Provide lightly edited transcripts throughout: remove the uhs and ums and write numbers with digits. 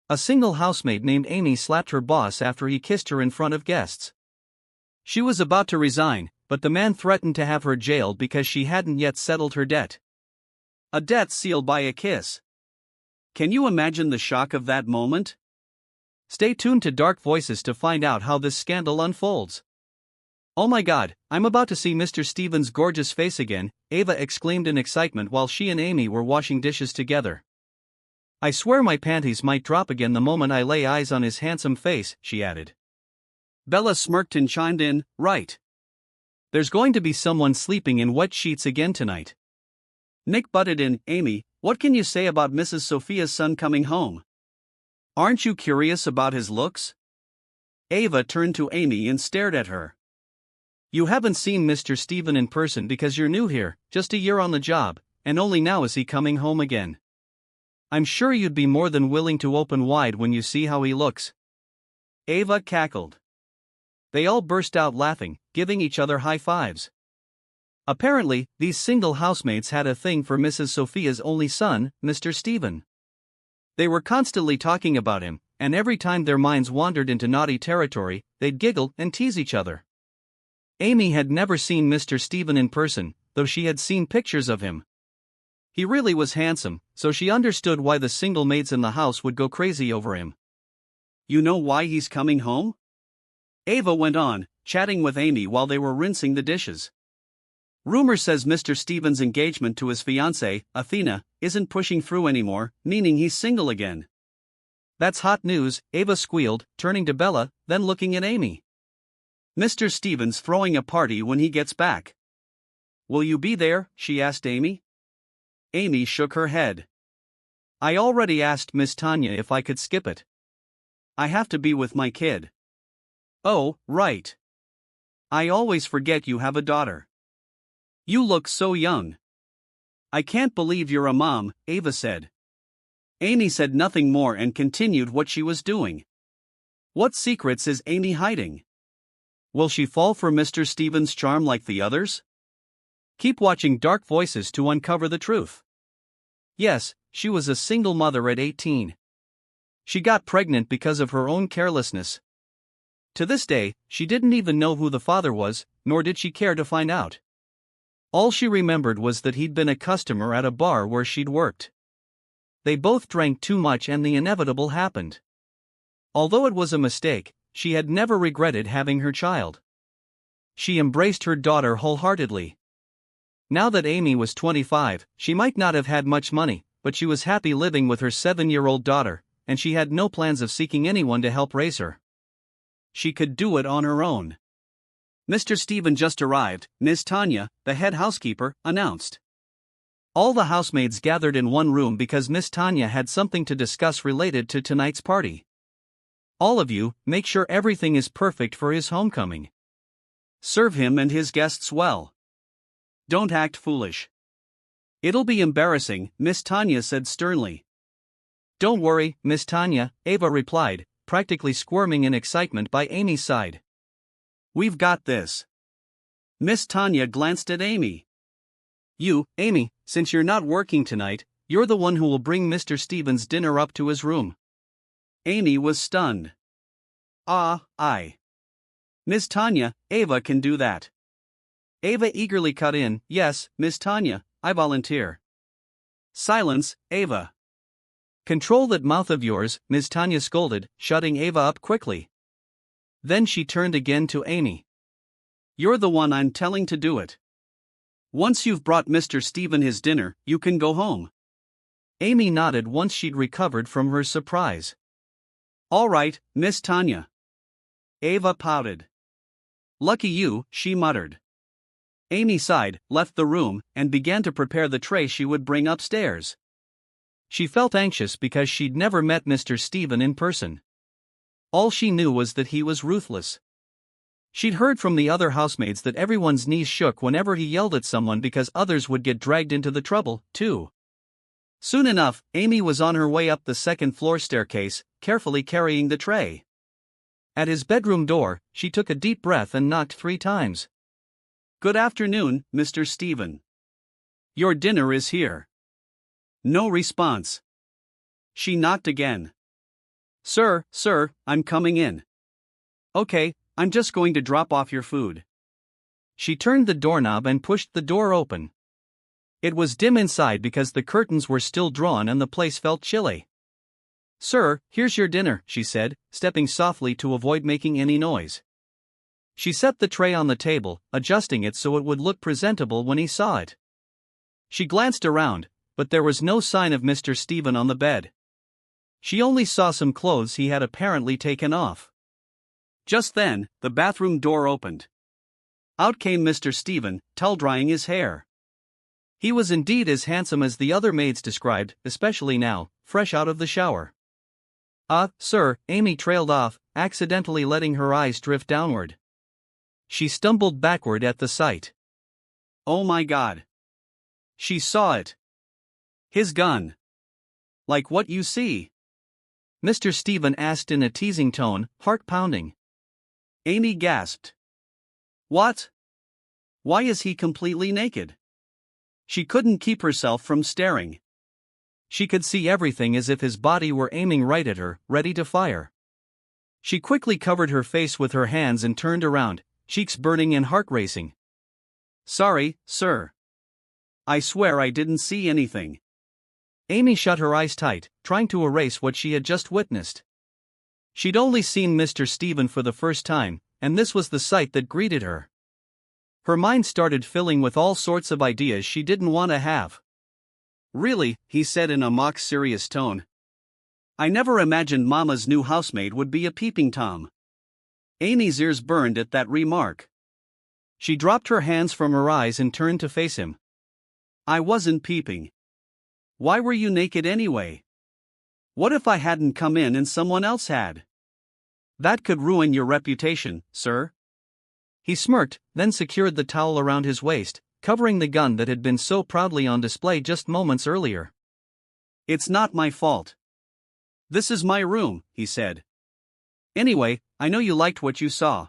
A single housemaid named Amy slapped her boss after he kissed her in front of guests. She was about to resign, but the man threatened to have her jailed because she hadn't yet settled her debt. A debt sealed by a kiss. Can you imagine the shock of that moment? Stay tuned to Dark Voices to find out how this scandal unfolds. "Oh my god, I'm about to see Mr. Stevens' gorgeous face again," Ava exclaimed in excitement while she and Amy were washing dishes together. "I swear my panties might drop again the moment I lay eyes on his handsome face," she added. Bella smirked and chimed in, "Right. There's going to be someone sleeping in wet sheets again tonight." Nick butted in, "Amy, what can you say about Mrs. Sophia's son coming home? Aren't you curious about his looks?" Ava turned to Amy and stared at her. "You haven't seen Mr. Stephen in person because you're new here, just a year on the job, and only now is he coming home again. I'm sure you'd be more than willing to open wide when you see how he looks." Ava cackled. They all burst out laughing, giving each other high fives. Apparently, these single housemaids had a thing for Mrs. Sophia's only son, Mr. Stephen. They were constantly talking about him, and every time their minds wandered into naughty territory, they'd giggle and tease each other. Amy had never seen Mr. Stephen in person, though she had seen pictures of him. He really was handsome, so she understood why the single maids in the house would go crazy over him. "You know why he's coming home?" Ava went on, chatting with Amy while they were rinsing the dishes. "Rumor says Mr. Stephen's engagement to his fiancée, Athena, isn't pushing through anymore, meaning he's single again." "That's hot news," Ava squealed, turning to Bella, then looking at Amy. "Mr. Stephen's throwing a party when he gets back. Will you be there?" she asked Amy. Amy shook her head. "I already asked Miss Tanya if I could skip it. I have to be with my kid." "Oh, right. I always forget you have a daughter. You look so young." "I can't believe you're a mom," Ava said. Amy said nothing more and continued what she was doing. What secrets is Amy hiding? Will she fall for Mr. Stephen's charm like the others? Keep watching Dark Voices to uncover the truth. Yes, she was a single mother at 18. She got pregnant because of her own carelessness. To this day, she didn't even know who the father was, nor did she care to find out. All she remembered was that he'd been a customer at a bar where she'd worked. They both drank too much and the inevitable happened. Although it was a mistake, she had never regretted having her child. She embraced her daughter wholeheartedly. Now that Amy was 25, she might not have had much money, but she was happy living with her 7-year-old daughter, and she had no plans of seeking anyone to help raise her. She could do it on her own. "Mr. Stephen just arrived," Miss Tanya, the head housekeeper, announced. All the housemaids gathered in one room because Miss Tanya had something to discuss related to tonight's party. "All of you, make sure everything is perfect for his homecoming. Serve him and his guests well. Don't act foolish. It'll be embarrassing," Miss Tanya said sternly. "Don't worry, Miss Tanya," Ava replied, practically squirming in excitement by Amy's side. "We've got this." Miss Tanya glanced at Amy. "You, Amy, since you're not working tonight, you're the one who will bring Mr. Stevens' dinner up to his room." Amy was stunned. Miss Tanya, Ava can do that." Ava eagerly cut in, "Yes, Miss Tanya, I volunteer." "Silence, Ava." "Control that mouth of yours," Miss Tanya scolded, shutting Ava up quickly. Then she turned again to Amy. "You're the one I'm telling to do it. Once you've brought Mr. Stephen his dinner, you can go home." Amy nodded once she'd recovered from her surprise. "All right, Miss Tanya." Ava pouted. "Lucky you," she muttered. Amy sighed, left the room, and began to prepare the tray she would bring upstairs. She felt anxious because she'd never met Mr. Stephen in person. All she knew was that he was ruthless. She'd heard from the other housemaids that everyone's knees shook whenever he yelled at someone because others would get dragged into the trouble, too. Soon enough, Amy was on her way up the second-floor staircase, carefully carrying the tray. At his bedroom door, she took a deep breath and knocked 3 times. "Good afternoon, Mr. Stephen. Your dinner is here." No response. She knocked again. Sir, I'm coming in. Okay, I'm just going to drop off your food. She turned the doorknob and pushed the door open. It was dim inside because the curtains were still drawn and the place felt chilly. Sir, here's your dinner, she said, stepping softly to avoid making any noise. She set the tray on the table, adjusting it so it would look presentable when he saw it. She glanced around, but there was no sign of Mr. Stephen on the bed. She only saw some clothes he had apparently taken off. Just then, the bathroom door opened. Out came Mr. Stephen, towel-drying his hair. He was indeed as handsome as the other maids described, especially now, fresh out of the shower. Sir, Amy trailed off, accidentally letting her eyes drift downward. She stumbled backward at the sight. Oh my God. She saw it. His gun. Like what you see? Mr. Stephen asked in a teasing tone, heart-pounding. Amy gasped. What? Why is he completely naked? She couldn't keep herself from staring. She could see everything as if his body were aiming right at her, ready to fire. She quickly covered her face with her hands and turned around, cheeks burning and heart racing. Sorry, sir. I swear I didn't see anything. Amy shut her eyes tight, trying to erase what she had just witnessed. She'd only seen Mr. Stephen for the first time, and this was the sight that greeted her. Her mind started filling with all sorts of ideas she didn't want to have. Really, he said in a mock-serious tone. I never imagined Mama's new housemaid would be a peeping Tom. Amy's ears burned at that remark. She dropped her hands from her eyes and turned to face him. I wasn't peeping. Why were you naked anyway? What if I hadn't come in and someone else had? That could ruin your reputation, sir. He smirked, then secured the towel around his waist, covering the gun that had been so proudly on display just moments earlier. It's not my fault. This is my room, he said. Anyway, I know you liked what you saw.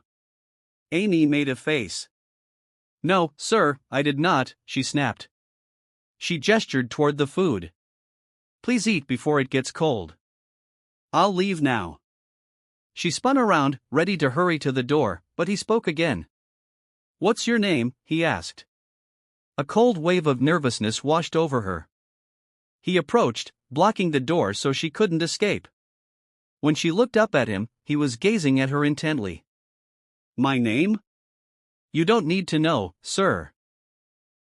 Amy made a face. No, sir, I did not, she snapped. She gestured toward the food. Please eat before it gets cold. I'll leave now. She spun around, ready to hurry to the door, but he spoke again. What's your name? He asked. A cold wave of nervousness washed over her. He approached, blocking the door so she couldn't escape. When she looked up at him, he was gazing at her intently. My name? You don't need to know, sir.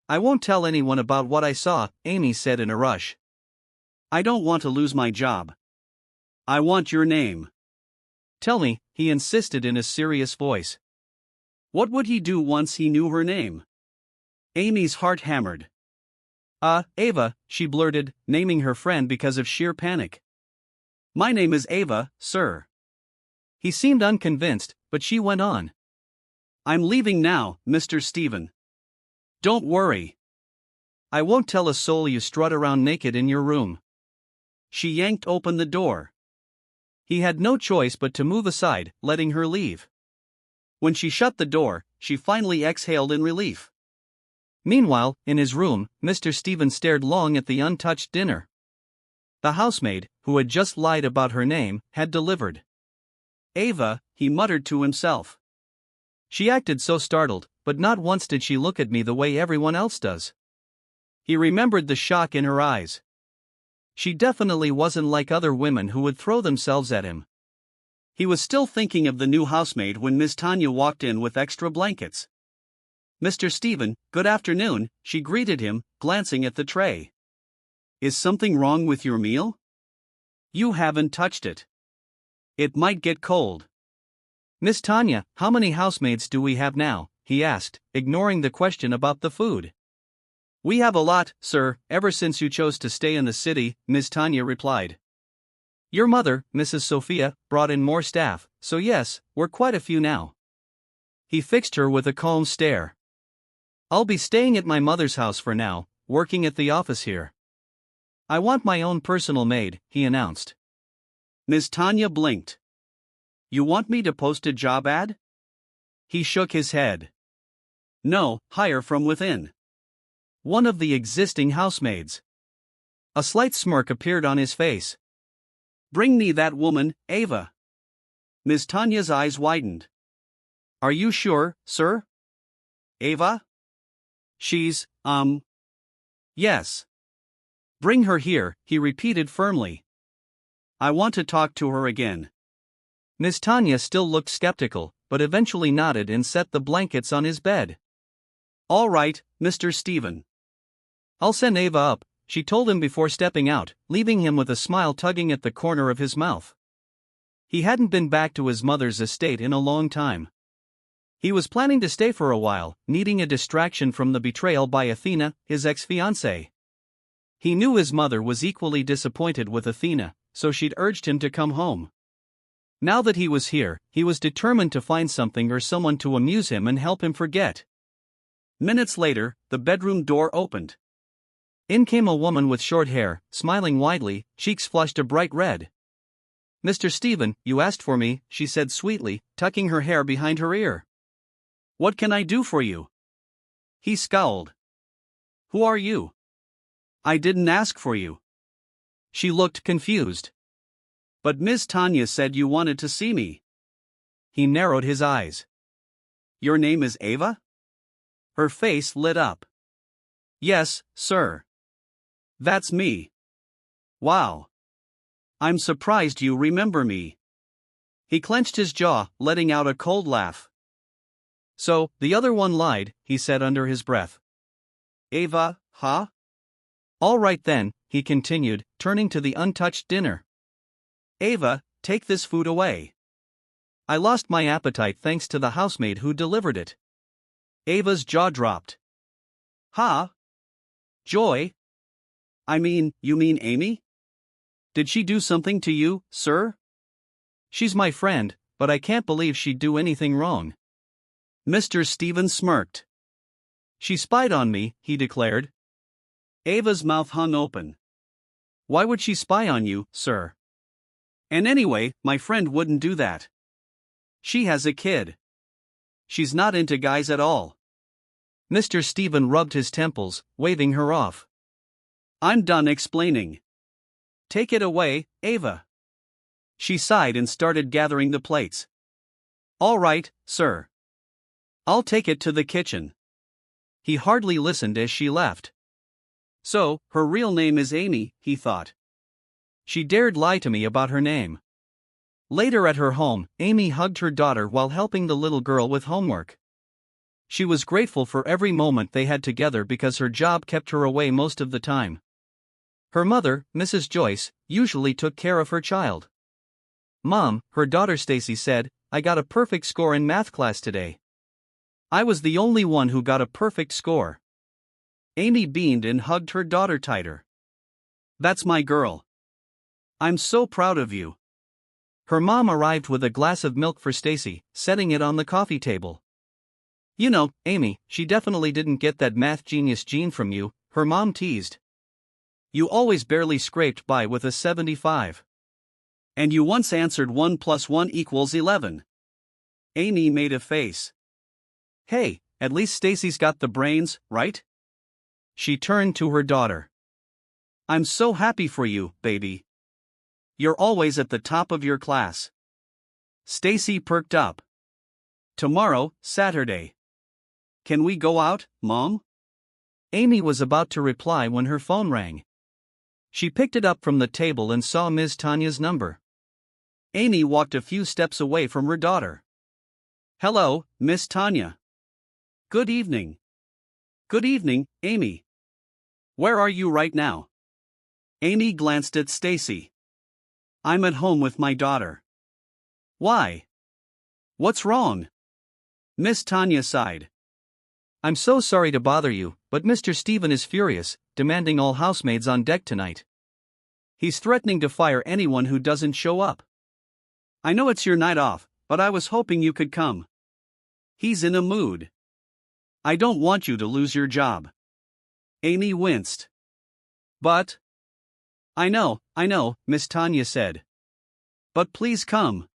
I won't tell anyone about what I saw, Amy said in a rush. I don't want to lose my job. I want your name. Tell me, he insisted in a serious voice. What would he do once he knew her name? Amy's heart hammered. Ava, she blurted, naming her friend because of sheer panic. My name is Ava, sir. He seemed unconvinced, but she went on. I'm leaving now, Mr. Stephen. Don't worry. I won't tell a soul you strut around naked in your room. She yanked open the door. He had no choice but to move aside, letting her leave. When she shut the door, she finally exhaled in relief. Meanwhile, in his room, Mr. Stephen stared long at the untouched dinner. The housemaid, who had just lied about her name, had delivered. Ava, he muttered to himself. She acted so startled, but not once did she look at me the way everyone else does. He remembered the shock in her eyes. She definitely wasn't like other women who would throw themselves at him. He was still thinking of the new housemaid when Miss Tanya walked in with extra blankets. Mr. Stephen, good afternoon, she greeted him, glancing at the tray. Is something wrong with your meal? You haven't touched it. It might get cold. Miss Tanya, how many housemaids do we have now? He asked, ignoring the question about the food. We have a lot, sir, ever since you chose to stay in the city, Miss Tanya replied. Your mother, Mrs. Sophia, brought in more staff, so yes, we're quite a few now. He fixed her with a calm stare. I'll be staying at my mother's house for now, working at the office here. I want my own personal maid, he announced. Miss Tanya blinked. You want me to post a job ad? He shook his head. No, hire from within. One of the existing housemaids. A slight smirk appeared on his face. Bring me that woman, Ava. Miss Tanya's eyes widened. Are you sure, sir? Ava? She's, Yes. Bring her here, he repeated firmly. I want to talk to her again. Miss Tanya still looked skeptical, but eventually nodded and set the blankets on his bed. All right, Mr. Stephen. I'll send Ava up, she told him before stepping out, leaving him with a smile tugging at the corner of his mouth. He hadn't been back to his mother's estate in a long time. He was planning to stay for a while, needing a distraction from the betrayal by Athena, his ex-fiancée. He knew his mother was equally disappointed with Athena, so she'd urged him to come home. Now that he was here, he was determined to find something or someone to amuse him and help him forget. Minutes later, the bedroom door opened. In came a woman with short hair, smiling widely, cheeks flushed a bright red. Mr. Stephen, you asked for me, she said sweetly, tucking her hair behind her ear. What can I do for you? He scowled. Who are you? I didn't ask for you. She looked confused. But Miss Tanya said you wanted to see me. He narrowed his eyes. Your name is Ava? Her face lit up. Yes, sir. That's me. Wow. I'm surprised you remember me. He clenched his jaw, letting out a cold laugh. So, the other one lied, he said under his breath. Ava, huh? All right then, he continued, turning to the untouched dinner. Ava, take this food away. I lost my appetite thanks to the housemaid who delivered it. Ava's jaw dropped. Huh? Joy? You mean Amy? Did she do something to you, sir? She's my friend, but I can't believe she'd do anything wrong. Mr. Stephen smirked. She spied on me, he declared. Ava's mouth hung open. Why would she spy on you, sir? And anyway, my friend wouldn't do that. She has a kid. She's not into guys at all. Mr. Stephen rubbed his temples, waving her off. I'm done explaining. Take it away, Ava. She sighed and started gathering the plates. All right, sir. I'll take it to the kitchen. He hardly listened as she left. So, her real name is Amy, he thought. She dared lie to me about her name. Later at her home, Amy hugged her daughter while helping the little girl with homework. She was grateful for every moment they had together because her job kept her away most of the time. Her mother, Mrs. Joyce, usually took care of her child. Mom, her daughter Stacy said, I got a perfect score in math class today. I was the only one who got a perfect score. Amy beamed and hugged her daughter tighter. That's my girl. I'm so proud of you. Her mom arrived with a glass of milk for Stacy, setting it on the coffee table. You know, Amy, she definitely didn't get that math genius gene from you, her mom teased. You always barely scraped by with a 75. And you once answered 1 + 1 = 11. Amy made a face. Hey, at least Stacy's got the brains, right? She turned to her daughter. I'm so happy for you, baby. You're always at the top of your class. Stacy perked up. Tomorrow, Saturday. Can we go out, Mom? Amy was about to reply when her phone rang. She picked it up from the table and saw Ms. Tanya's number. Amy walked a few steps away from her daughter. Hello, Miss Tanya. Good evening. Good evening, Amy. Where are you right now? Amy glanced at Stacy. I'm at home with my daughter. Why? What's wrong? Miss Tanya sighed. I'm so sorry to bother you, but Mr. Stephen is furious, demanding all housemaids on deck tonight. He's threatening to fire anyone who doesn't show up. I know it's your night off, but I was hoping you could come. He's in a mood. I don't want you to lose your job. Amy winced. But... I know, Miss Tanya said. But please come.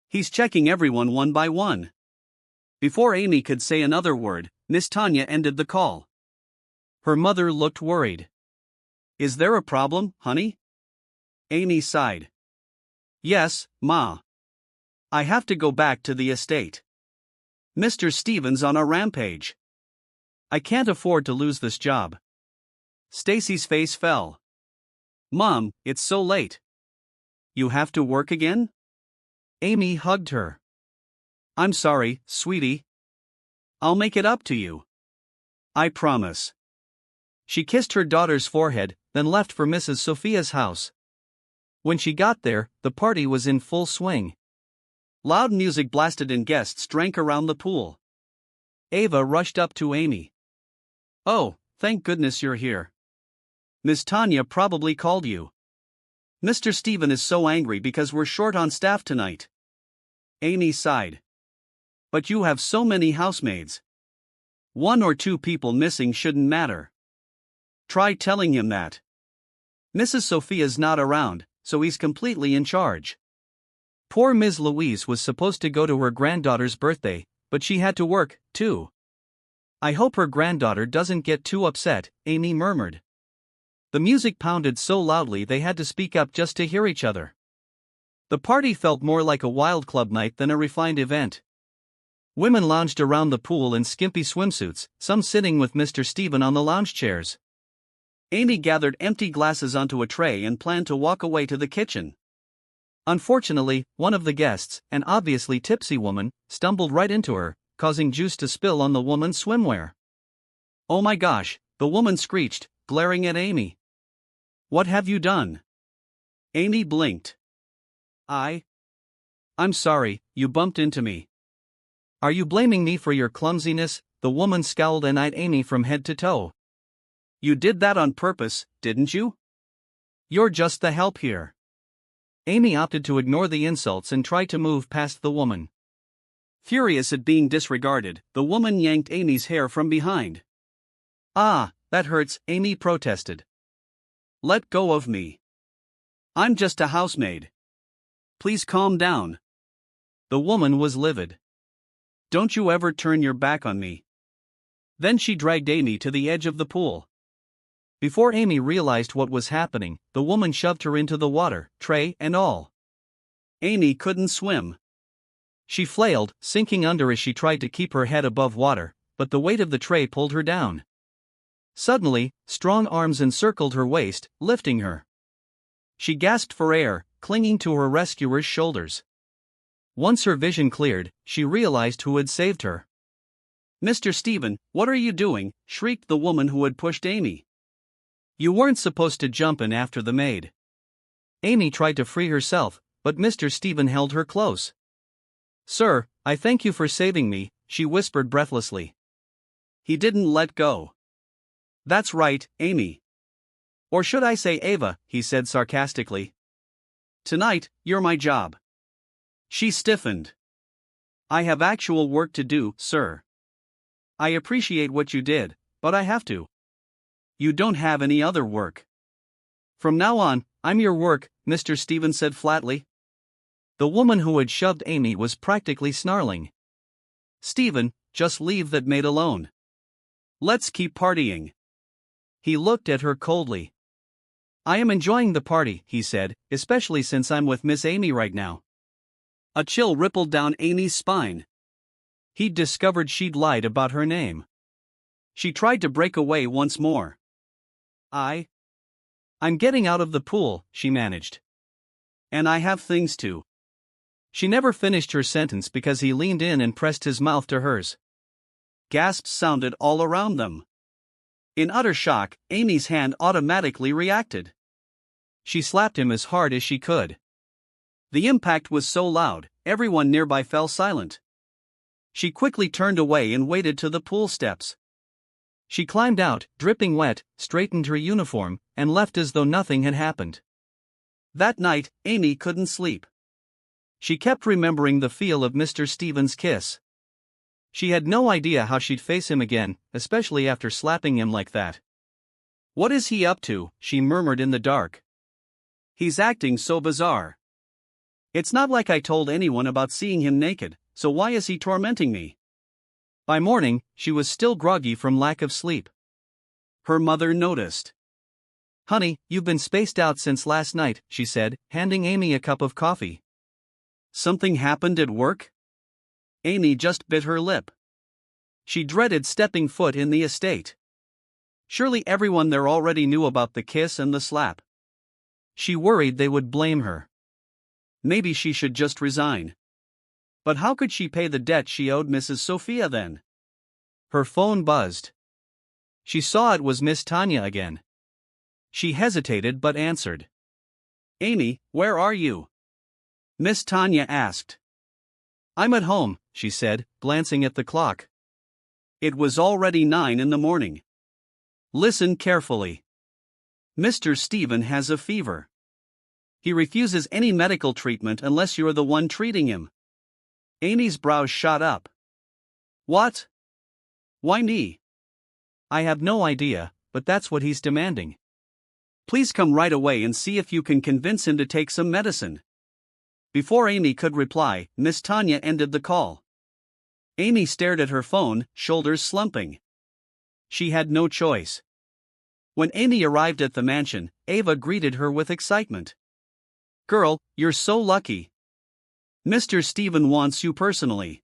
He's checking everyone one by one. Before Amy could say another word, Miss Tanya ended the call. Her mother looked worried. Is there a problem, honey? Amy sighed. Yes, Ma. I have to go back to the estate. Mr. Stevens on a rampage. I can't afford to lose this job. Stacy's face fell. Mom, it's so late. You have to work again? Amy hugged her. I'm sorry, sweetie. I'll make it up to you. I promise. She kissed her daughter's forehead, then left for Mrs. Sophia's house. When she got there, the party was in full swing. Loud music blasted and guests drank around the pool. Ava rushed up to Amy. Oh, thank goodness you're here. Miss Tanya probably called you. Mr. Stephen is so angry because we're short on staff tonight. Amy sighed. But you have so many housemaids. 1 or 2 people missing shouldn't matter. Try telling him that. Mrs. Sophia's not around, so he's completely in charge. Poor Ms. Louise was supposed to go to her granddaughter's birthday, but she had to work, too. I hope her granddaughter doesn't get too upset, Amy murmured. The music pounded so loudly they had to speak up just to hear each other. The party felt more like a wild club night than a refined event. Women lounged around the pool in skimpy swimsuits, some sitting with Mr. Stephen on the lounge chairs. Amy gathered empty glasses onto a tray and planned to walk away to the kitchen. Unfortunately, one of the guests, an obviously tipsy woman, stumbled right into her, causing juice to spill on the woman's swimwear. Oh my gosh, the woman screeched, glaring at Amy. What have you done? Amy blinked. I'm sorry, you bumped into me. Are you blaming me for your clumsiness? The woman scowled and eyed Amy from head to toe. You did that on purpose, didn't you? You're just the help here. Amy opted to ignore the insults and try to move past the woman. Furious at being disregarded, the woman yanked Amy's hair from behind. Ah, that hurts, Amy protested. Let go of me. I'm just a housemaid. Please calm down. The woman was livid. Don't you ever turn your back on me. Then she dragged Amy to the edge of the pool. Before Amy realized what was happening, the woman shoved her into the water, tray and all. Amy couldn't swim. She flailed, sinking under as she tried to keep her head above water, but the weight of the tray pulled her down. Suddenly, strong arms encircled her waist, lifting her. She gasped for air, clinging to her rescuer's shoulders. Once her vision cleared, she realized who had saved her. Mr. Stephen, what are you doing? Shrieked the woman who had pushed Amy. You weren't supposed to jump in after the maid. Amy tried to free herself, but Mr. Stephen held her close. Sir, I thank you for saving me, she whispered breathlessly. He didn't let go. That's right, Amy. Or should I say Ava, he said sarcastically. Tonight, you're my job. She stiffened. I have actual work to do, sir. I appreciate what you did, but I have to. You don't have any other work. From now on, I'm your work, Mr. Stevens said flatly. The woman who had shoved Amy was practically snarling. Stephen, just leave that maid alone. Let's keep partying. He looked at her coldly. I am enjoying the party, he said, especially since I'm with Miss Amy right now. A chill rippled down Amy's spine. He'd discovered she'd lied about her name. She tried to break away once more. I'm getting out of the pool, she managed. And I have things to. She never finished her sentence because he leaned in and pressed his mouth to hers. Gasps sounded all around them. In utter shock, Amy's hand automatically reacted. She slapped him as hard as she could. The impact was so loud, everyone nearby fell silent. She quickly turned away and waded to the pool steps. She climbed out, dripping wet, straightened her uniform, and left as though nothing had happened. That night, Amy couldn't sleep. She kept remembering the feel of Mr. Stevens' kiss. She had no idea how she'd face him again, especially after slapping him like that. What is he up to? She murmured in the dark. He's acting so bizarre. It's not like I told anyone about seeing him naked, so why is he tormenting me? By morning, she was still groggy from lack of sleep. Her mother noticed. Honey, you've been spaced out since last night, she said, handing Amy a cup of coffee. Something happened at work? Amy just bit her lip. She dreaded stepping foot in the estate. Surely everyone there already knew about the kiss and the slap. She worried they would blame her. Maybe she should just resign. But how could she pay the debt she owed Mrs. Sophia then? Her phone buzzed. She saw it was Miss Tanya again. She hesitated but answered. Amy, where are you? Miss Tanya asked. I'm at home, she said, glancing at the clock. It was already 9 in the morning. Listen carefully. Mr. Stephen has a fever. He refuses any medical treatment unless you're the one treating him. Amy's brows shot up. What? Why me? I have no idea, but that's what he's demanding. Please come right away and see if you can convince him to take some medicine. Before Amy could reply, Miss Tanya ended the call. Amy stared at her phone, shoulders slumping. She had no choice. When Amy arrived at the mansion, Ava greeted her with excitement. Girl, you're so lucky. Mr. Stephen wants you personally.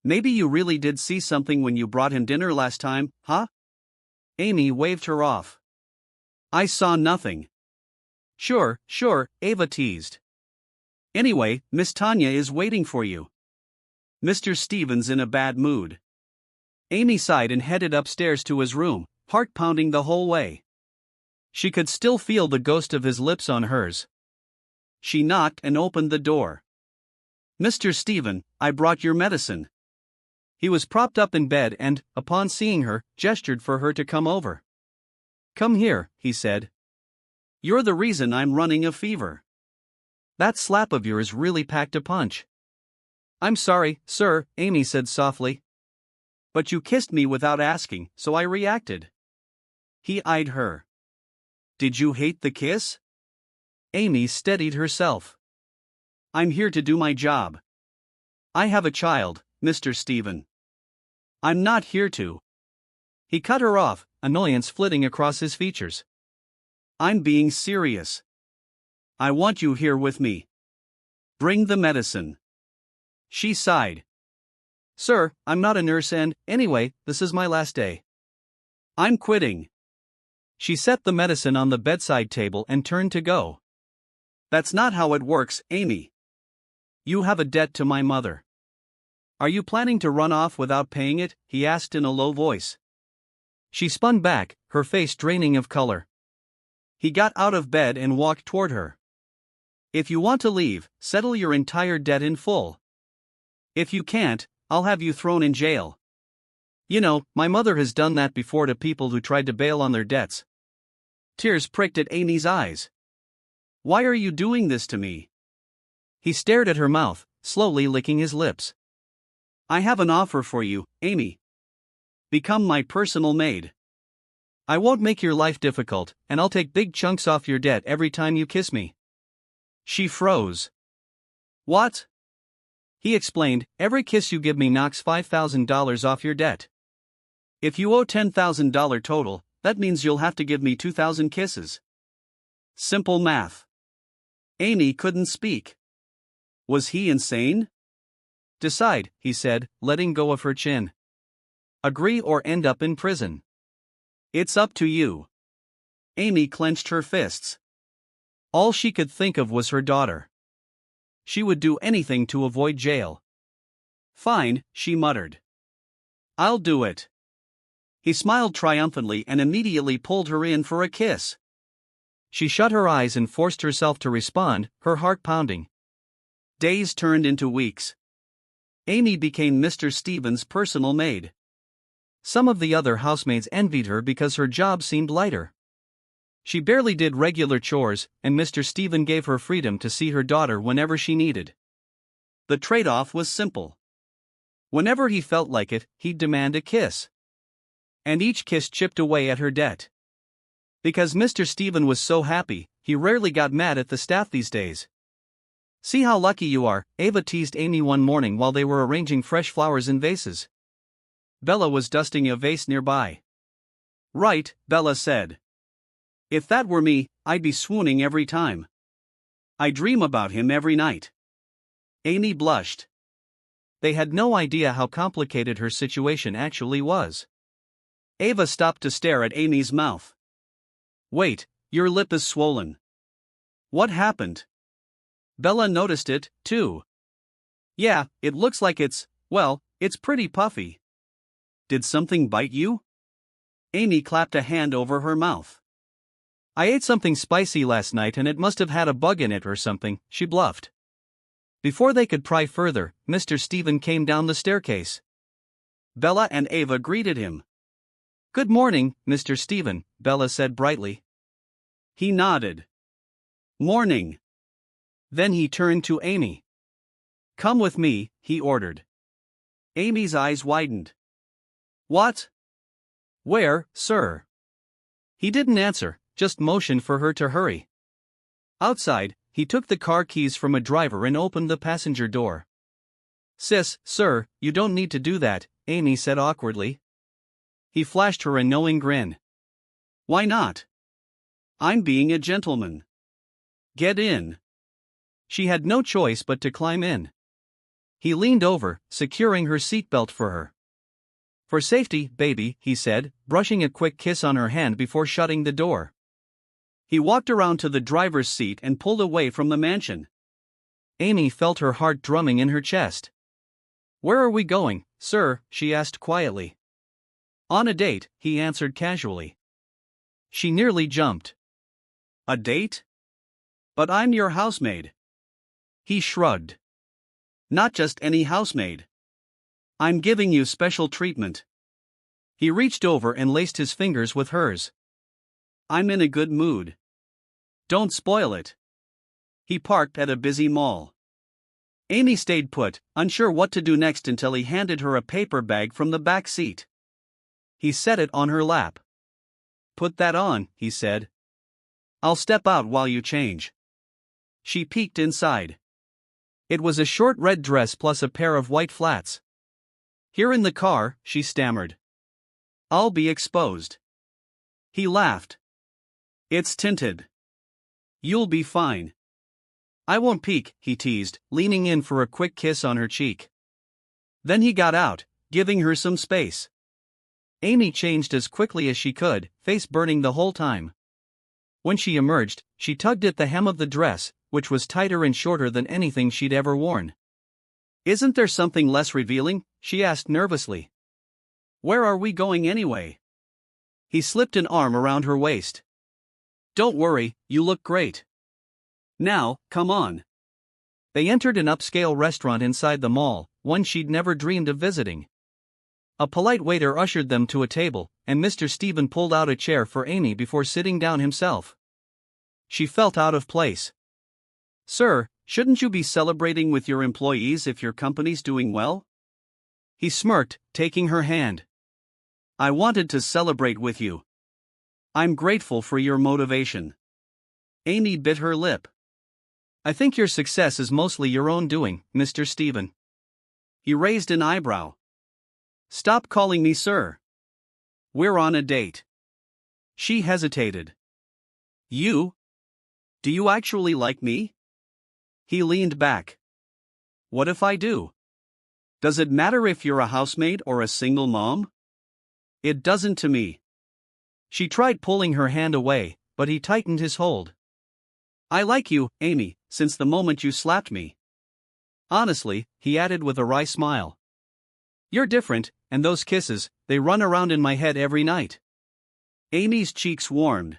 Maybe you really did see something when you brought him dinner last time, huh? Amy waved her off. I saw nothing. Sure, Ava teased. Anyway, Miss Tanya is waiting for you. Mr. Stephen's in a bad mood. Amy sighed and headed upstairs to his room, heart pounding the whole way. She could still feel the ghost of his lips on hers. She knocked and opened the door. Mr. Stephen, I brought your medicine. He was propped up in bed and, upon seeing her, gestured for her to come over. Come here, he said. You're the reason I'm running a fever. That slap of yours really packed a punch. I'm sorry, sir, Amy said softly. But you kissed me without asking, so I reacted. He eyed her. Did you hate the kiss? Amy steadied herself. I'm here to do my job. I have a child, Mr. Stephen. I'm not here to. He cut her off, annoyance flitting across his features. I'm being serious. I want you here with me. Bring the medicine. She sighed. Sir, I'm not a nurse and, anyway, this is my last day. I'm quitting. She set the medicine on the bedside table and turned to go. That's not how it works, Amy. You have a debt to my mother. Are you planning to run off without paying it? He asked in a low voice. She spun back, her face draining of color. He got out of bed and walked toward her. If you want to leave, settle your entire debt in full. If you can't, I'll have you thrown in jail. You know, my mother has done that before to people who tried to bail on their debts. Tears pricked at Amy's eyes. Why are you doing this to me? He stared at her mouth, slowly licking his lips. I have an offer for you, Amy. Become my personal maid. I won't make your life difficult, and I'll take big chunks off your debt every time you kiss me. She froze. What? He explained, every kiss you give me knocks $5,000 off your debt. If you owe $10,000 total, that means you'll have to give me 2,000 kisses. Simple math. Amy couldn't speak. Was he insane? Decide, he said, letting go of her chin. Agree or end up in prison. It's up to you. Amy clenched her fists. All she could think of was her daughter. She would do anything to avoid jail. Fine, she muttered. I'll do it. He smiled triumphantly and immediately pulled her in for a kiss. She shut her eyes and forced herself to respond, her heart pounding. Days turned into weeks. Amy became Mr. Stephen's personal maid. Some of the other housemaids envied her because her job seemed lighter. She barely did regular chores, and Mr. Stephen gave her freedom to see her daughter whenever she needed. The trade-off was simple. Whenever he felt like it, he'd demand a kiss. And each kiss chipped away at her debt. Because Mr. Stephen was so happy, he rarely got mad at the staff these days. See how lucky you are, Ava teased Amy one morning while they were arranging fresh flowers in vases. Bella was dusting a vase nearby. Right, Bella said. If that were me, I'd be swooning every time. I dream about him every night. Amy blushed. They had no idea how complicated her situation actually was. Ava stopped to stare at Amy's mouth. Wait, your lip is swollen. What happened? Bella noticed it, too. Yeah, it looks like it's pretty puffy. Did something bite you? Amy clapped a hand over her mouth. I ate something spicy last night and it must have had a bug in it or something, she bluffed. Before they could pry further, Mr. Stephen came down the staircase. Bella and Ava greeted him. Good morning, Mr. Stephen, Bella said brightly. He nodded. Morning. Then he turned to Amy. Come with me, he ordered. Amy's eyes widened. What? Where, sir? He didn't answer, just motioned for her to hurry. Outside, he took the car keys from a driver and opened the passenger door. Sir, you don't need to do that, Amy said awkwardly. He flashed her a knowing grin. Why not? I'm being a gentleman. Get in. She had no choice but to climb in. He leaned over, securing her seatbelt for her. For safety, baby, he said, brushing a quick kiss on her hand before shutting the door. He walked around to the driver's seat and pulled away from the mansion. Amy felt her heart drumming in her chest. Where are we going, sir? She asked quietly. On a date, he answered casually. She nearly jumped. A date? But I'm your housemaid. He shrugged. Not just any housemaid. I'm giving you special treatment. He reached over and laced his fingers with hers. I'm in a good mood. Don't spoil it. He parked at a busy mall. Amy stayed put, unsure what to do next until he handed her a paper bag from the back seat. He set it on her lap. Put that on, he said. I'll step out while you change. She peeked inside. It was a short red dress plus a pair of white flats. Here in the car, she stammered. I'll be exposed. He laughed. It's tinted. You'll be fine. I won't peek, he teased, leaning in for a quick kiss on her cheek. Then he got out, giving her some space. Amy changed as quickly as she could, face burning the whole time. When she emerged, she tugged at the hem of the dress, which was tighter and shorter than anything she'd ever worn. Isn't there something less revealing? She asked nervously. Where are we going anyway? He slipped an arm around her waist. Don't worry, you look great. Now, come on. They entered an upscale restaurant inside the mall, one she'd never dreamed of visiting. A polite waiter ushered them to a table, and Mr. Stephen pulled out a chair for Amy before sitting down himself. She felt out of place. Sir, shouldn't you be celebrating with your employees if your company's doing well? He smirked, taking her hand. I wanted to celebrate with you. I'm grateful for your motivation. Amy bit her lip. I think your success is mostly your own doing, Mr. Stephen. He raised an eyebrow. Stop calling me sir. We're on a date. She hesitated. You? Do you actually like me? He leaned back. What if I do? Does it matter if you're a housemaid or a single mom? It doesn't to me. She tried pulling her hand away, but he tightened his hold. I like you, Amy, since the moment you slapped me. Honestly, he added with a wry smile. You're different, and those kisses, they run around in my head every night. Amy's cheeks warmed.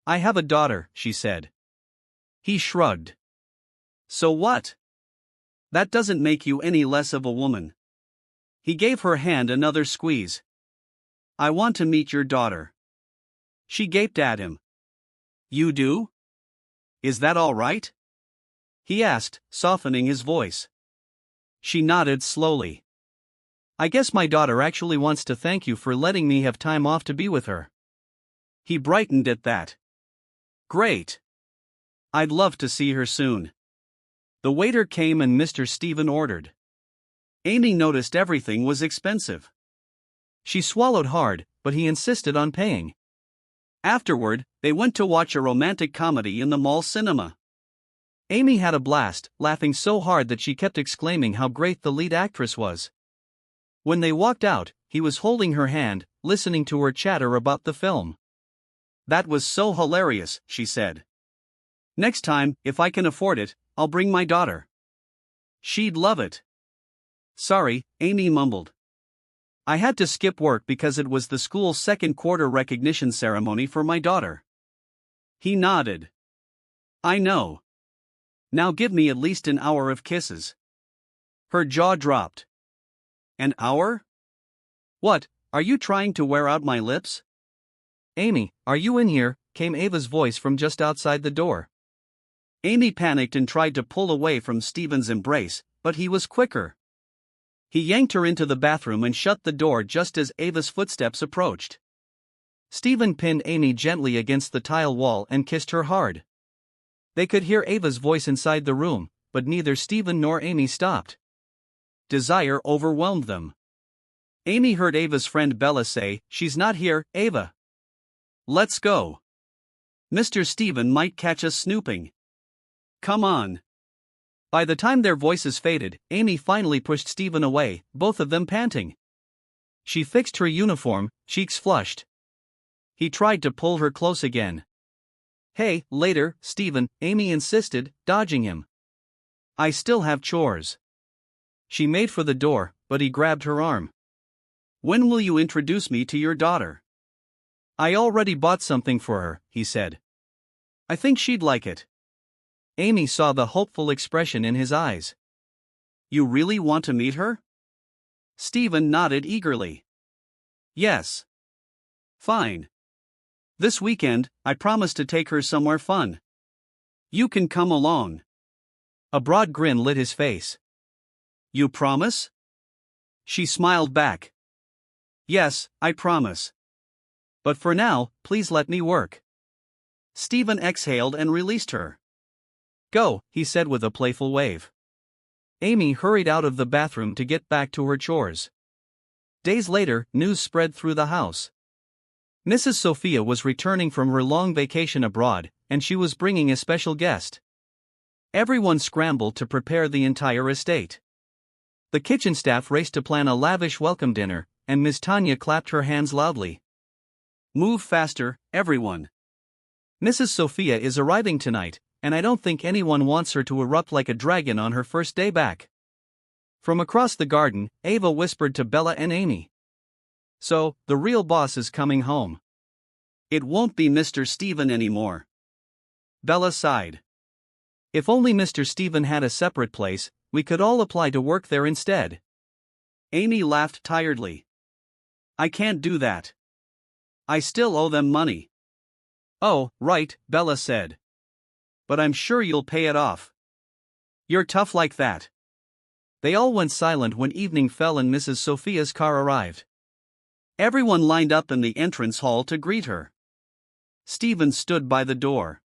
I have a daughter, she said. He shrugged. So what? That doesn't make you any less of a woman. He gave her hand another squeeze. I want to meet your daughter. She gaped at him. You do? Is that all right? He asked, softening his voice. She nodded slowly. I guess my daughter actually wants to thank you for letting me have time off to be with her. He brightened at that. Great. I'd love to see her soon. The waiter came and Mr. Stephen ordered. Amy noticed everything was expensive. She swallowed hard, but he insisted on paying. Afterward, they went to watch a romantic comedy in the mall cinema. Amy had a blast, laughing so hard that she kept exclaiming how great the lead actress was. When they walked out, he was holding her hand, listening to her chatter about the film. "That was so hilarious," she said. "Next time, if I can afford it, I'll bring my daughter. She'd love it." "Sorry," Amy mumbled. "I had to skip work because it was the school's second quarter recognition ceremony for my daughter." He nodded. "I know. Now give me at least an hour of kisses." Her jaw dropped. "An hour? What, are you trying to wear out my lips?" "Amy, are you in here?" came Ava's voice from just outside the door. Amy panicked and tried to pull away from Stephen's embrace, but he was quicker. He yanked her into the bathroom and shut the door just as Ava's footsteps approached. Stephen pinned Amy gently against the tile wall and kissed her hard. They could hear Ava's voice inside the room, but neither Stephen nor Amy stopped. Desire overwhelmed them. Amy heard Ava's friend Bella say, "She's not here, Ava. Let's go. Mr. Stephen might catch us snooping. Come on." By the time their voices faded, Amy finally pushed Stephen away, both of them panting. She fixed her uniform, cheeks flushed. He tried to pull her close again. "Hey, later, Stephen," Amy insisted, dodging him. "I still have chores." She made for the door, but he grabbed her arm. "When will you introduce me to your daughter?" "I already bought something for her," he said. "I think she'd like it." Amy saw the hopeful expression in his eyes. "You really want to meet her?" Stephen nodded eagerly. "Yes. Fine. This weekend, I promise to take her somewhere fun. You can come along." A broad grin lit his face. "You promise?" She smiled back. "Yes, I promise. But for now, please let me work." Stephen exhaled and released her. "Go," he said with a playful wave. Amy hurried out of the bathroom to get back to her chores. Days later, news spread through the house. Mrs. Sophia was returning from her long vacation abroad, and she was bringing a special guest. Everyone scrambled to prepare the entire estate. The kitchen staff raced to plan a lavish welcome dinner, and Ms. Tanya clapped her hands loudly. "Move faster, everyone. Mrs. Sophia is arriving tonight, and I don't think anyone wants her to erupt like a dragon on her first day back." From across the garden, Ava whispered to Bella and Amy. "So, the real boss is coming home. It won't be Mr. Stephen anymore." Bella sighed. "If only Mr. Stephen had a separate place, we could all apply to work there instead." Amy laughed tiredly. "I can't do that. I still owe them money." "Oh, right," Bella said. "But I'm sure you'll pay it off. You're tough like that." They all went silent when evening fell and Mrs. Sophia's car arrived. Everyone lined up in the entrance hall to greet her. Stephen stood by the door.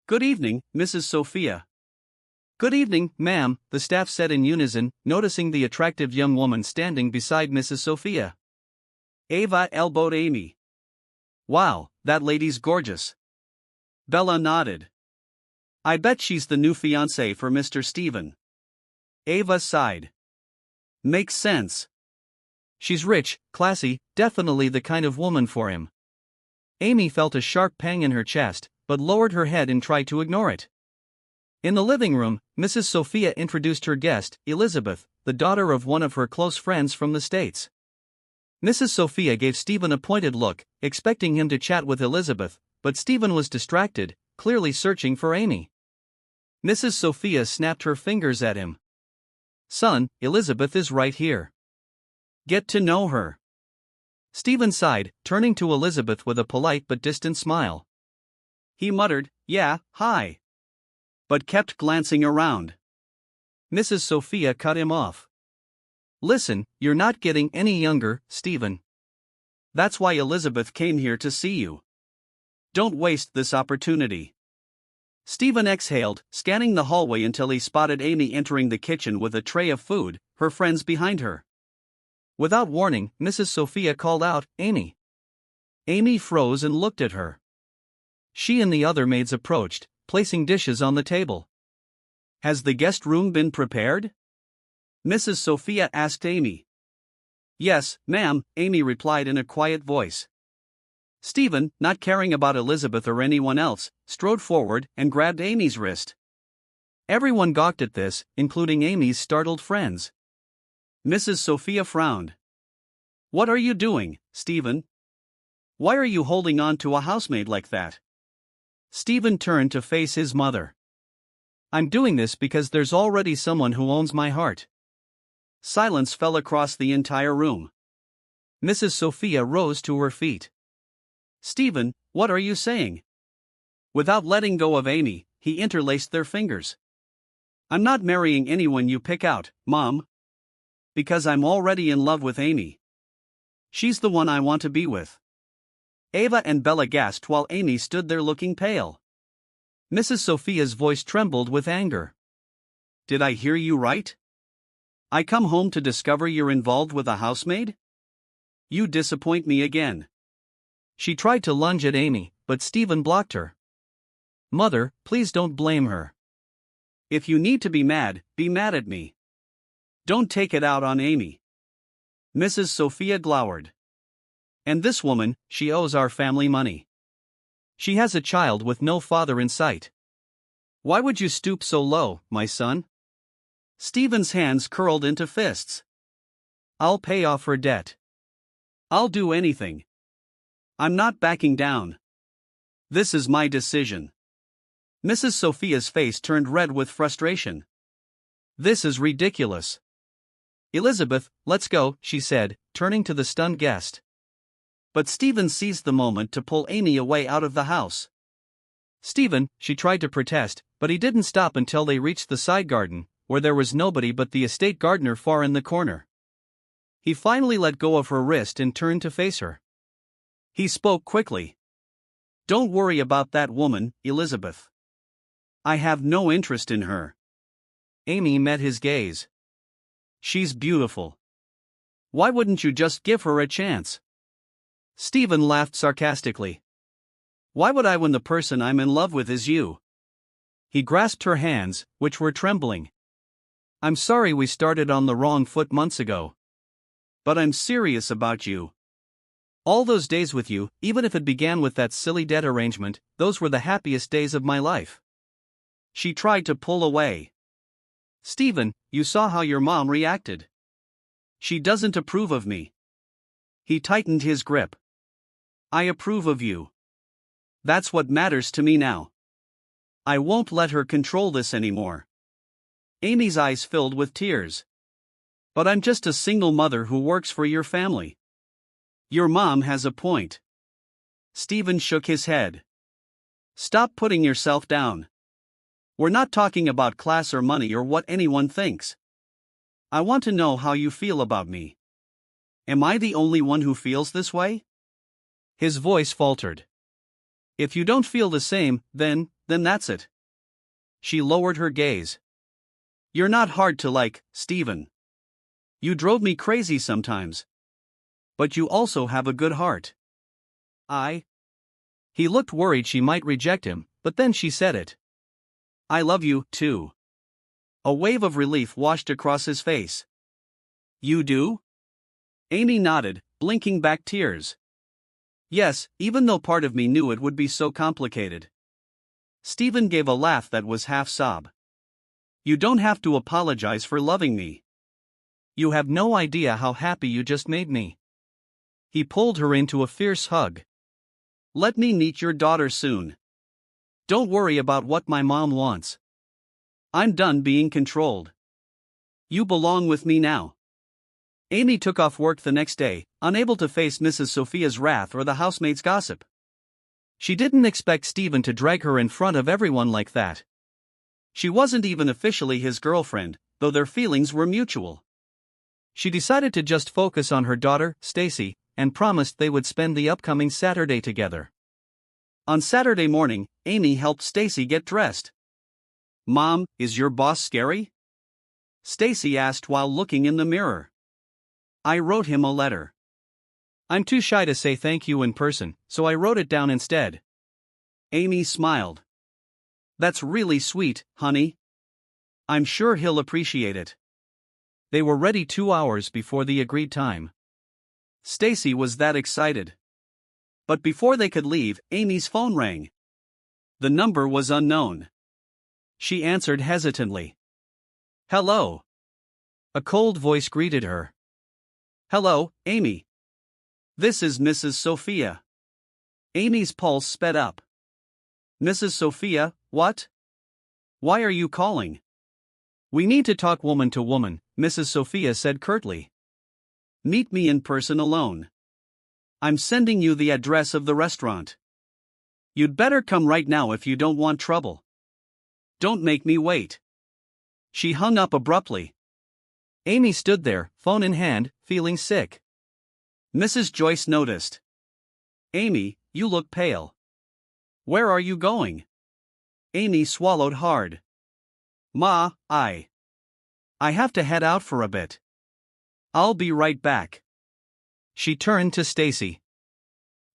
"Good evening, Mrs. Sophia." "Good evening, ma'am," the staff said in unison, noticing the attractive young woman standing beside Mrs. Sophia. Ava elbowed Amy. "Wow, that lady's gorgeous." Bella nodded. "I bet she's the new fiancée for Mr. Stephen." Ava sighed. "Makes sense. She's rich, classy, definitely the kind of woman for him." Amy felt a sharp pang in her chest, but lowered her head and tried to ignore it. In the living room, Mrs. Sophia introduced her guest, Elizabeth, the daughter of one of her close friends from the States. Mrs. Sophia gave Stephen a pointed look, expecting him to chat with Elizabeth, but Stephen was distracted, clearly searching for Amy. Mrs. Sophia snapped her fingers at him. "Son, Elizabeth is right here. Get to know her." Stephen sighed, turning to Elizabeth with a polite but distant smile. He muttered, "Yeah, hi," but kept glancing around. Mrs. Sophia cut him off. "Listen, you're not getting any younger, Stephen. That's why Elizabeth came here to see you. Don't waste this opportunity." Stephen exhaled, scanning the hallway until he spotted Amy entering the kitchen with a tray of food, her friends behind her. Without warning, Mrs. Sophia called out, "Amy." Amy froze and looked at her. She and the other maids approached, placing dishes on the table. Has the guest room been prepared? Mrs. Sophia asked Amy. Yes, ma'am, Amy replied in a quiet voice. Stephen, not caring about Elizabeth or anyone else, strode forward and grabbed Amy's wrist. Everyone gawked at this, including Amy's startled friends. Mrs. Sophia frowned. What are you doing, Stephen? Why are you holding on to a housemaid like that? Stephen turned to face his mother. I'm doing this because there's already someone who owns my heart. Silence fell across the entire room. Mrs. Sophia rose to her feet. Stephen, what are you saying? Without letting go of Amy, he interlaced their fingers. I'm not marrying anyone you pick out, Mom. Because I'm already in love with Amy. She's the one I want to be with. Ava and Bella gasped while Amy stood there looking pale. Mrs. Sophia's voice trembled with anger. Did I hear you right? I come home to discover you're involved with a housemaid? You disappoint me again. She tried to lunge at Amy, but Stephen blocked her. Mother, please don't blame her. If you need to be mad at me. Don't take it out on Amy. Mrs. Sophia glowered. And this woman, she owes our family money. She has a child with no father in sight. Why would you stoop so low, my son? Stephen's hands curled into fists. I'll pay off her debt. I'll do anything. I'm not backing down. This is my decision. Mrs. Sophia's face turned red with frustration. This is ridiculous. Elizabeth, let's go, she said, turning to the stunned guest. But Stephen seized the moment to pull Amy away out of the house. Stephen, she tried to protest, but he didn't stop until they reached the side garden, where there was nobody but the estate gardener far in the corner. He finally let go of her wrist and turned to face her. He spoke quickly. Don't worry about that woman, Elizabeth. I have no interest in her. Amy met his gaze. She's beautiful. Why wouldn't you just give her a chance? Stephen laughed sarcastically. Why would I when the person I'm in love with is you? He grasped her hands, which were trembling. I'm sorry we started on the wrong foot months ago. But I'm serious about you. All those days with you, even if it began with that silly debt arrangement, those were the happiest days of my life. She tried to pull away. Stephen, you saw how your mom reacted. She doesn't approve of me. He tightened his grip. I approve of you. That's what matters to me now. I won't let her control this anymore. Amy's eyes filled with tears. But I'm just a single mother who works for your family. Your mom has a point. Stephen shook his head. Stop putting yourself down. We're not talking about class or money or what anyone thinks. I want to know how you feel about me. Am I the only one who feels this way? His voice faltered. If you don't feel the same, then that's it. She lowered her gaze. You're not hard to like, Stephen. You drove me crazy sometimes. But you also have a good heart. He looked worried she might reject him, but then she said it. I love you, too. A wave of relief washed across his face. You do? Amy nodded, blinking back tears. Yes, even though part of me knew it would be so complicated. Stephen gave a laugh that was half sob. You don't have to apologize for loving me. You have no idea how happy you just made me. He pulled her into a fierce hug. Let me meet your daughter soon. Don't worry about what my mom wants. I'm done being controlled. You belong with me now. Amy took off work the next day, unable to face Mrs. Sophia's wrath or the housemaid's gossip. She didn't expect Stephen to drag her in front of everyone like that. She wasn't even officially his girlfriend, though their feelings were mutual. She decided to just focus on her daughter, Stacy, and promised they would spend the upcoming Saturday together. On Saturday morning, Amy helped Stacy get dressed. Mom, is your boss scary? Stacy asked while looking in the mirror. I wrote him a letter. I'm too shy to say thank you in person, so I wrote it down instead. Amy smiled. That's really sweet, honey. I'm sure he'll appreciate it. They were ready 2 hours before the agreed time. Stacy was that excited. But before they could leave, Amy's phone rang. The number was unknown. She answered hesitantly. Hello. A cold voice greeted her. Hello, Amy. This is Mrs. Sophia. Amy's pulse sped up. Mrs. Sophia, what? Why are you calling? We need to talk woman to woman, Mrs. Sophia said curtly. Meet me in person alone. I'm sending you the address of the restaurant. You'd better come right now if you don't want trouble. Don't make me wait. She hung up abruptly. Amy stood there, phone in hand, feeling sick. Mrs. Joyce noticed. Amy, you look pale. Where are you going? Amy swallowed hard. Ma, I have to head out for a bit. I'll be right back. She turned to Stacy.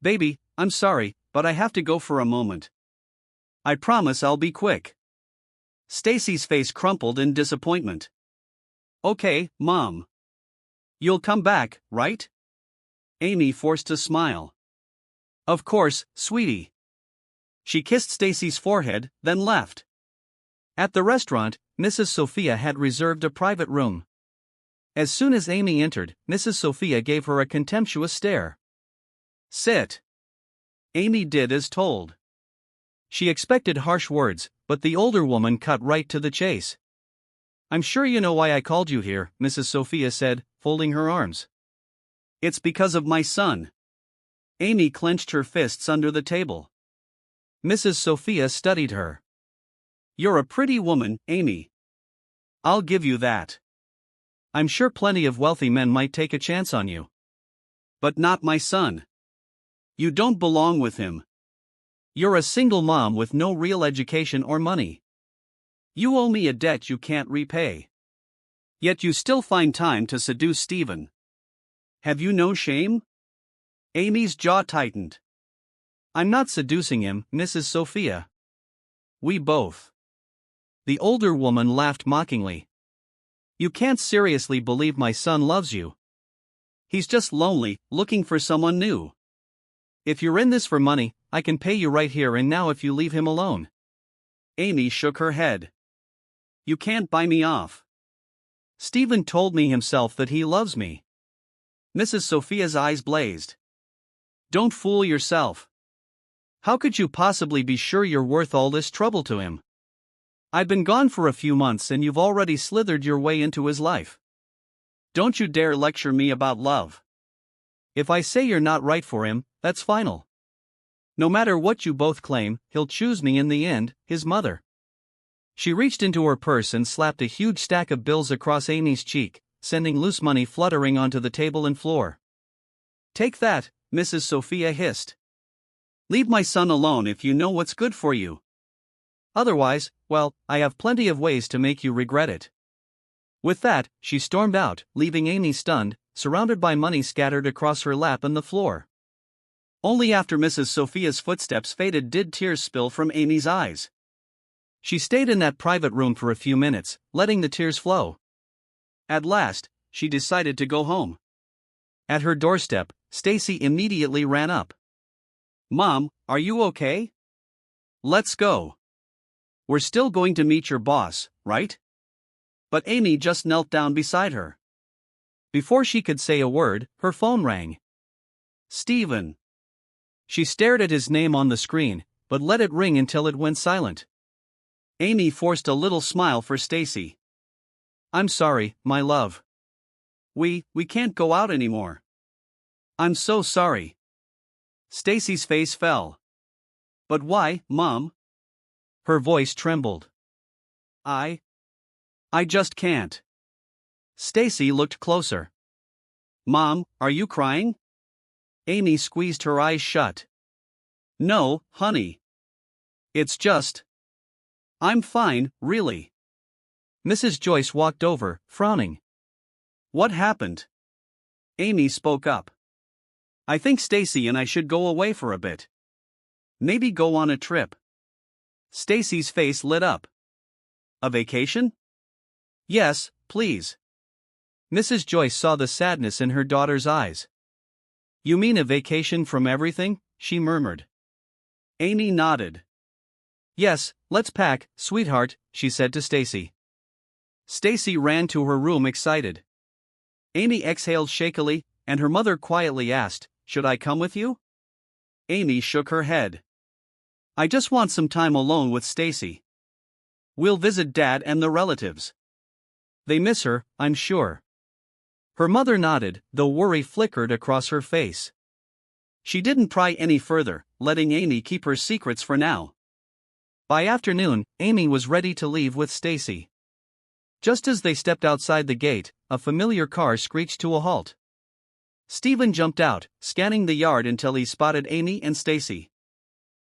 Baby, I'm sorry, but I have to go for a moment. I promise I'll be quick. Stacy's face crumpled in disappointment. Okay, Mom. You'll come back, right? Amy forced a smile. Of course, sweetie. She kissed Stacy's forehead, then left. At the restaurant, Mrs. Sophia had reserved a private room. As soon as Amy entered, Mrs. Sophia gave her a contemptuous stare. Sit. Amy did as told. She expected harsh words, but the older woman cut right to the chase. I'm sure you know why I called you here, Mrs. Sophia said, folding her arms. It's because of my son. Amy clenched her fists under the table. Mrs. Sophia studied her. You're a pretty woman, Amy. I'll give you that. I'm sure plenty of wealthy men might take a chance on you. But not my son. You don't belong with him. You're a single mom with no real education or money. You owe me a debt you can't repay. Yet you still find time to seduce Stephen. Have you no shame? Amy's jaw tightened. I'm not seducing him, Mrs. Sophia. We both. The older woman laughed mockingly. You can't seriously believe my son loves you. He's just lonely, looking for someone new. If you're in this for money, I can pay you right here and now if you leave him alone. Amy shook her head. You can't buy me off. Stephen told me himself that he loves me. Mrs. Sophia's eyes blazed. Don't fool yourself. How could you possibly be sure you're worth all this trouble to him? I've been gone for a few months and you've already slithered your way into his life. Don't you dare lecture me about love. If I say you're not right for him, that's final. No matter what you both claim, he'll choose me in the end, his mother. She reached into her purse and slapped a huge stack of bills across Amy's cheek, sending loose money fluttering onto the table and floor. Take that, Mrs. Sophia hissed. Leave my son alone if you know what's good for you. Otherwise, well, I have plenty of ways to make you regret it. With that, she stormed out, leaving Amy stunned, surrounded by money scattered across her lap and the floor. Only after Mrs. Sophia's footsteps faded did tears spill from Amy's eyes. She stayed in that private room for a few minutes, letting the tears flow. At last, she decided to go home. At her doorstep, Stacy immediately ran up. Mom, are you okay? Let's go. We're still going to meet your boss, right? But Amy just knelt down beside her. Before she could say a word, her phone rang. Stephen. She stared at his name on the screen, but let it ring until it went silent. Amy forced a little smile for Stacy. I'm sorry, my love. We can't go out anymore. I'm so sorry. Stacy's face fell. But why, Mom? Her voice trembled. I just can't. Stacy looked closer. Mom, are you crying? Amy squeezed her eyes shut. No, honey. It's just. I'm fine, really. Mrs. Joyce walked over, frowning. What happened? Amy spoke up. I think Stacy and I should go away for a bit. Maybe go on a trip. Stacy's face lit up. A vacation? Yes, please. Mrs. Joyce saw the sadness in her daughter's eyes. You mean a vacation from everything? She murmured. Amy nodded. Yes, let's pack, sweetheart, she said to Stacy. Stacy ran to her room excited. Amy exhaled shakily, and her mother quietly asked, "Should I come with you?" Amy shook her head. "I just want some time alone with Stacy. We'll visit Dad and the relatives. They miss her, I'm sure." Her mother nodded, though worry flickered across her face. She didn't pry any further, letting Amy keep her secrets for now. By afternoon, Amy was ready to leave with Stacy. Just as they stepped outside the gate, a familiar car screeched to a halt. Stephen jumped out, scanning the yard until he spotted Amy and Stacy.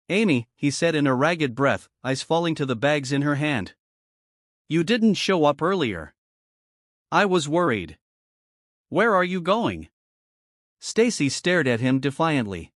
"Amy," he said in a ragged breath, eyes falling to the bags in her hand. "You didn't show up earlier. I was worried." "Where are you going?" Stacy stared at him defiantly.